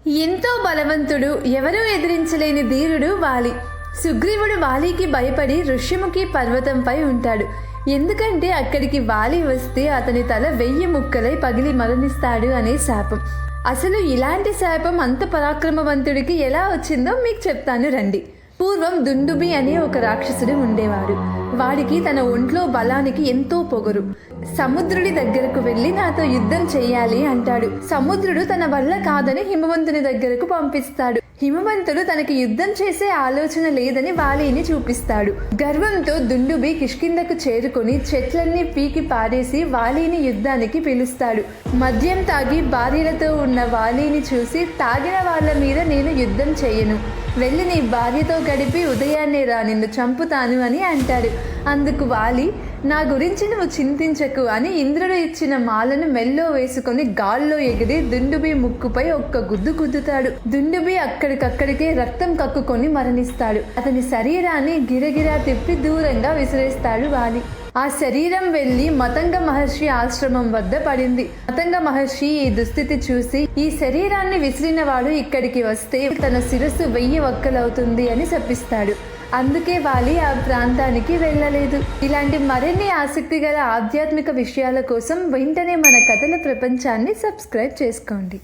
ఎంతో బలవంతుడు, ఎవరూ ఎదిరించలేని ధీరుడు వాలి. సుగ్రీవుడు వాలికి భయపడి ఋష్యముఖి పర్వతంపై ఉంటాడు. ఎందుకంటే అక్కడికి వాలి వస్తే అతని తల 1000 ముక్కలై పగిలి మరణిస్తాడు అనే శాపం. అసలు ఇలాంటి శాపం అంత పరాక్రమవంతుడికి ఎలా వచ్చిందో మీకు చెప్తాను రండి. పూర్వం దుందుబి అనే ఒక రాక్షసుడు ఉండేవాడు. వాడికి తన ఒంట్లో బలానికి ఎంతో పొగరు. సముద్రుడి దగ్గరకు వెళ్ళి నాతో యుద్ధం చెయ్యాలి అంటాడు. సముద్రుడు తన వల్ల కాదని హిమవంతుని దగ్గరకు పంపిస్తాడు. హిమవంతుడు తనకి యుద్ధం చేసే ఆలోచన లేదని వాలిని చూపిస్తాడు. గర్వంతో దుందుబి కిష్కిందకు చేరుకొని చెట్లన్నీ పీకి పారేసి వాలిని యుద్ధానికి పిలుస్తాడు. మద్యం తాగి భార్యలతో ఉన్న వాలిని చూసి, తాగిన వాళ్ళ మీద నేను యుద్ధం చేయను, వెళ్ళి నీ భార్యతో గడిపి ఉదయాన్నే రా, నిన్ను చంపుతాను అని అంటాడు. అందుకు వాలి, నా గురించి నువ్వు చింతించకు అని ఇంద్రుడు ఇచ్చిన మాలను మెల్లో వేసుకొని గాల్లో ఎగిరి దుందుబి ముక్కుపై ఒక్క గుద్దు గుద్దుతాడు. దుందుబి అక్కడికక్కడికే రక్తం కక్కుకొని మరణిస్తాడు. అతని శరీరాన్ని గిరగిరా తిప్పి దూరంగా విసిరేస్తాడు వాలి. ఆ శరీరం వెళ్ళి మతంగ మహర్షి ఆశ్రమం వద్ద పడింది. మతంగ మహర్షి ఈ దుస్థితి చూసి, ఈ శరీరాన్ని విసిరిన వాడు ఇక్కడికి వస్తే తన శిరస్సు 1000 వక్కలవుతుంది అని శపిస్తాడు. అందుకే వాలి ఆ ప్రాంతానికి వెళ్ళలేదు. ఇలాంటి మరిన్ని ఆసక్తిగల ఆధ్యాత్మిక విషయాల కోసం వెంటనే మన కథల ప్రపంచాన్ని సబ్స్క్రైబ్ చేసుకోండి.